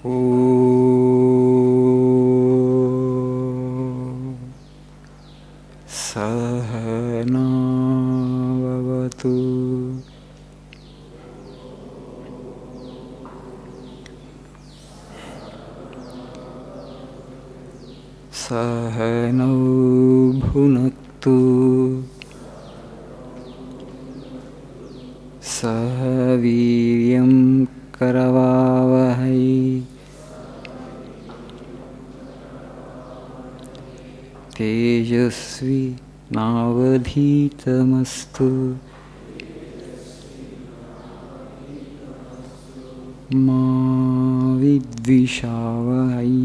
Om Sahana Vavatu Sahanau Bhunaktu Sahaviryam Karavavahai Tejasvi Navadhitamastu Ma Vidvishavahai.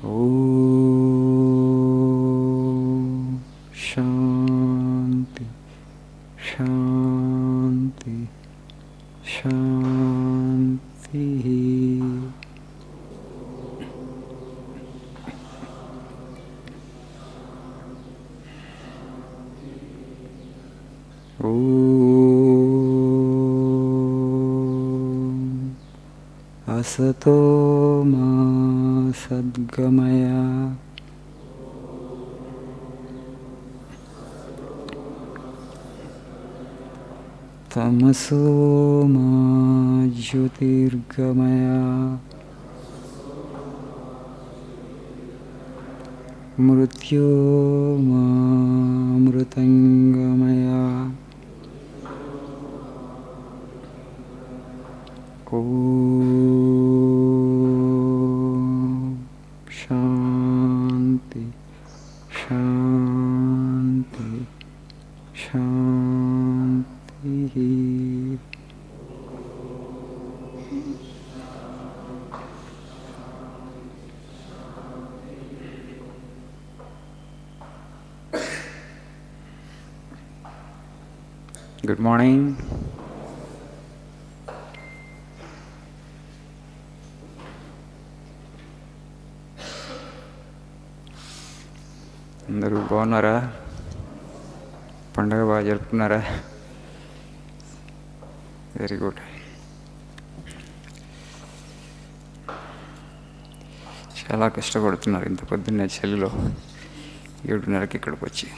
Om Shanti Shanti Shanti. Om Asato Ma Sadgamaya Tamaso Ma Jyotirgamaya Mrityo Ma Mritangamaya. Om Shanti Shanti Shanti. Good morning. అందరూ బాగున్నారా? పండగ బాగా జరుపుకున్నారా? Very good. చాలా కష్టపడుతున్నారు ఇంత పొద్దున్నే చలిలో 7:30కి ఇక్కడికి వచ్చి.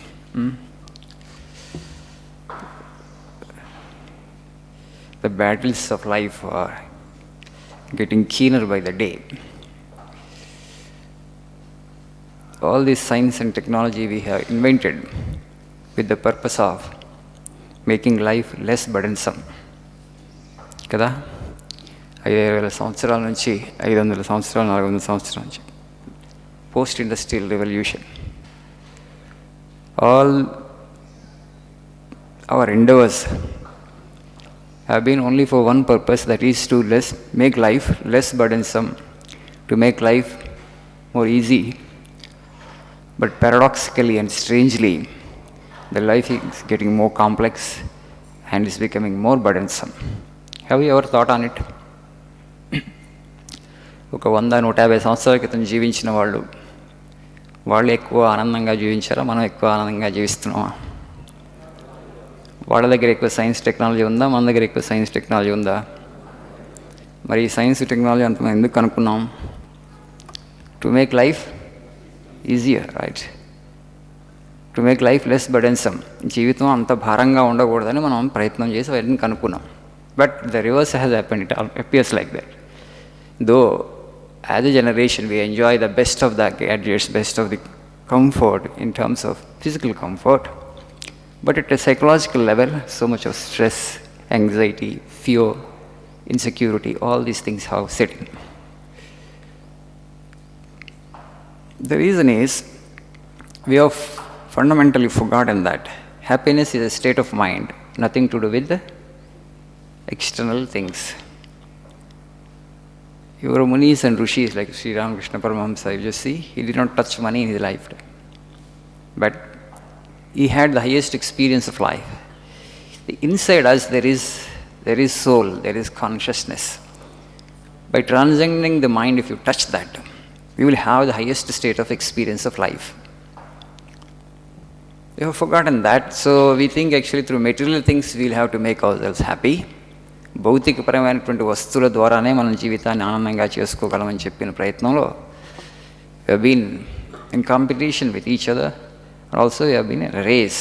The battles of life are getting keener by the day. All this science and technology we have invented with the purpose of making life less burdensome. కదా 5,000 సంవత్సరాల నుంచి 500 సంవత్సరాలు 400 సంవత్సరాల నుంచి post industrial revolution, all our endeavors have been only for one purpose, that is to make life less burdensome, to make life more easy. But paradoxically and strangely, the life is getting more complex and is becoming more burdensome. Have you ever thought on it? ఒక 100-150 సంవత్సరాల క్రితం జీవించిన వాళ్ళు ఎక్కువ ఆనందంగా జీవించారా, మనం ఎక్కువ ఆనందంగా జీవిస్తున్నామా? వాళ్ళ దగ్గర ఎక్కువ సైన్స్ టెక్నాలజీ ఉందా, మన దగ్గర ఎక్కువ సైన్స్ టెక్నాలజీ ఉందా? మరి ఈ సైన్స్ టెక్నాలజీ అంత మనం ఎందుకు కనుక్కున్నాం? To make life easier, right? To make life less burdensome. జీవితం అంత భారంగా ఉండకూడదని మనం ప్రయత్నం చేసి వాటిని కనుక్కున్నాం. But the reverse has happened. It appears like that. Though as a generation we enjoy the best of the gadgets, best of the comfort in terms of physical comfort, but at a psychological level, so much of stress, anxiety, fear, insecurity, all these things have set in. The reason is we have fundamentally forgotten that happiness is a state of mind, nothing to do with the external things. Your munis and rishis like Sri Ramakrishna Paramahamsa, you just see, he did not touch money in his lifetime. But he had the highest experience of life. Inside us there is soul, there is consciousness. By transcending the mind, if you touch that, we will have the highest state of experience of life. We have forgotten that, so we think actually through material things we will have to make ourselves happy. భౌతికపరమైనటువంటి వస్తువుల ద్వారానే మనం జీవితాన్ని ఆనందంగా చేసుకోగలమని చెప్పిన ప్రయత్నంలో we have been in competition with each other and also we have been in a race.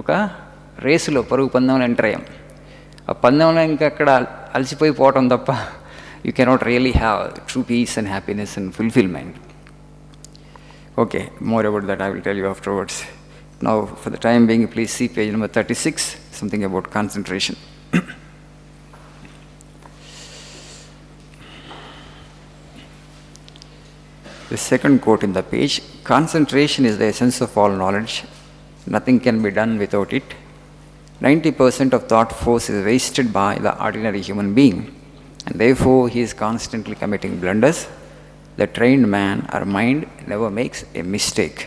ఒక రేసులో పరుగు పందెంలో ఎంటర్ అయ్యాం. ఆ పందెంలో ఇంకా అక్కడ అలసిపోయిపోవటం తప్ప you cannot really have true peace and happiness and fulfillment. Okay, more about that I will tell you afterwards. Now for the time being, please see page number 36, something about concentration. The second quote in the page: concentration is the essence of all knowledge. Nothing can be done without it. 90% of thought force is wasted by the ordinary human being, and therefore he is constantly committing blunders. The trained man or mind never makes a mistake.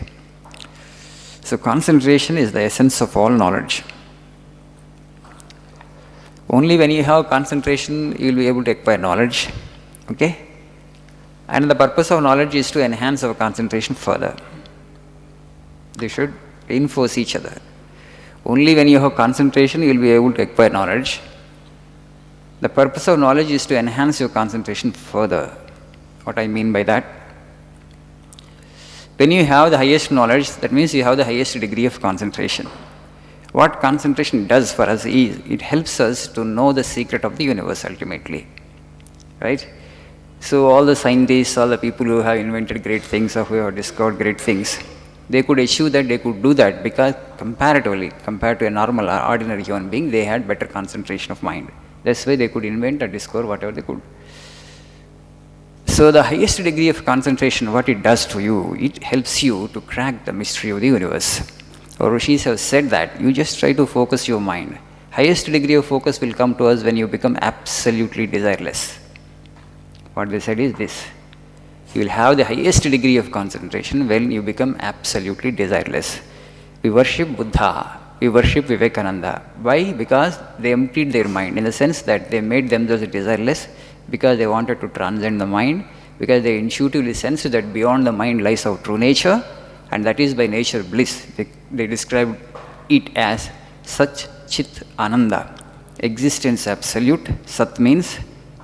So concentration is the essence of all knowledge. Only when you have concentration, you will be able to acquire knowledge. Okay? And the purpose of knowledge is to enhance our concentration further. They should reinforce each other. Only when you have concentration, you will be able to acquire knowledge. The purpose of knowledge is to enhance your concentration further. What I mean by that? When you have the highest knowledge, that means you have the highest degree of concentration. What concentration does for us is, it helps us to know the secret of the universe ultimately. Right? So all the scientists, all the people who have invented great things or who have discovered great things, they could achieve that, they could do that because comparatively, compared to a normal or ordinary human being, they had better concentration of mind. That's why they could invent or discover whatever they could. So the highest degree of concentration, what it does to you, it helps you to crack the mystery of the universe. Our Rishis have said that you just try to focus your mind. Highest degree of focus will come to us when you become absolutely desireless. What they said is this: you will have the highest degree of concentration when you become absolutely desireless. We worship Buddha, we worship Vivekananda. Why? Because they emptied their mind, in the sense that they made themselves desireless, because they wanted to transcend the mind, because they intuitively sensed that beyond the mind lies our true nature, and that is by nature bliss. They described it as Sat Chit Ananda, existence absolute. Sat means,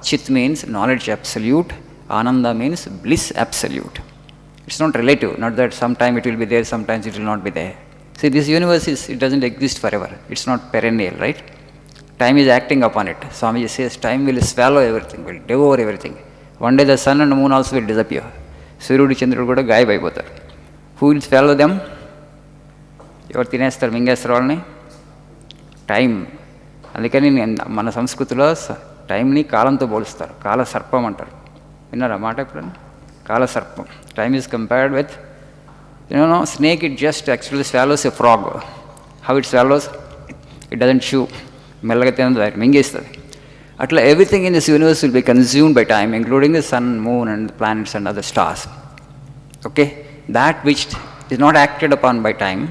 Chit means knowledge absolute, Ananda means bliss absolute. It's not relative, not that sometime it will be there, sometimes it will not be there. See, this universe it doesn't exist forever. It's not perennial, right? Time is acting upon it. Swamiji says time will swallow everything, will devour everything. One day the sun and the moon also will disappear. Suryudu Chandrudu kuda gayabayipotharu. Who will swallow them? ఎవరు తినేస్తారు, మింగేస్తారు వాళ్ళని? Time. అందుకని మన సంస్కృతిలో టైంని కాలంతో పోలుస్తారు. కాల సర్పం అంటారు. విన్నారా మాట ఎప్పుడన్నా? కాల సర్పం. Time is compared with snake. It just actually swallows a frog. How it swallows? It doesn't chew. మెల్లగా తినదు, మింగేస్తుంది. అట్లా everything in this universe will be consumed by time, including the sun, moon and planets and other stars. Okay, that which is not acted upon by time,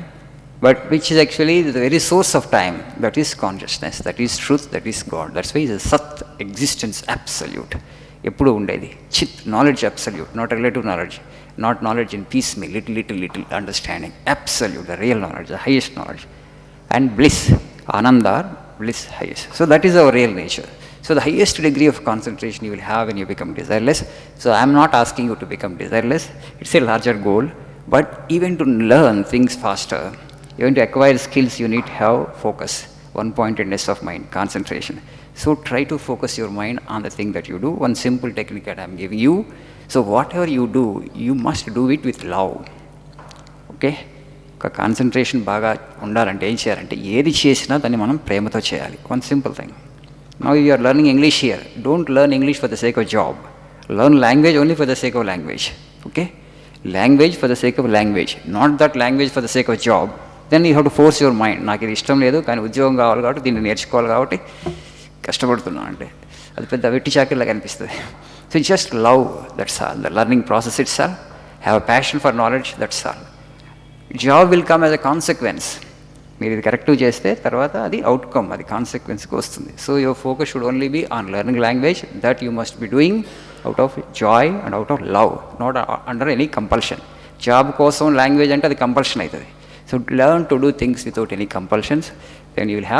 but which is actually the very source of time, that is consciousness, that is truth, that is God. That's why it is Sat, existence absolute, ఎప్పుడు ఉండేది. చిత్, knowledge absolute, not relative knowledge, not knowledge in piecemeal, little understanding, absolute, the real knowledge, the highest knowledge. And bliss, Ananda, bliss highest. So that is our real nature. So the highest degree of concentration you will have when you become desireless. So I am not asking you to become desireless, it's a larger goal. But even to learn things faster, even to acquire skills, you need to have focus, one-pointedness of mind, concentration. So try to focus your mind on the thing that you do. One simple technique that I am giving you. So whatever you do, you must do it with love. Okay? ఒక concentration బాగా ఉండాలంటే ఏం చేయాలంటే, ఏది చేసినా దాన్ని మనం ప్రేమతో చేయాలి. One simple thing. Now you are learning English here. Don't learn English for the sake of job. Learn language only for the sake of language. Okay, language for the sake of language, not that language for the sake of job. Then you have to force your mind. నాకు ఇది ఇష్టం లేదు కానీ ఉద్యోగం కావాలి కాబట్టి దీన్ని నేర్చుకోవాలి కాబట్టి కష్టపడుతున్నాను అంటే అది పెద్ద వెట్టి చాకిరిలాగా అనిపిస్తుంది. So just love, that's all. The learning process it's all. Have a passion for knowledge, that's all. Job will come as a consequence. మీరు ఇది కరెక్ట్గా చేస్తే తర్వాత అది అవుట్కమ్, అది కాన్సిక్వెన్స్కి వస్తుంది. So your focus should only be on learning language. That you must be doing out of joy and out of love, not under any compulsion. Job కోసం లాంగ్వేజ్ అంటే అది కంపల్షన్ అవుతుంది. So learn to do things without any compulsions, then you will have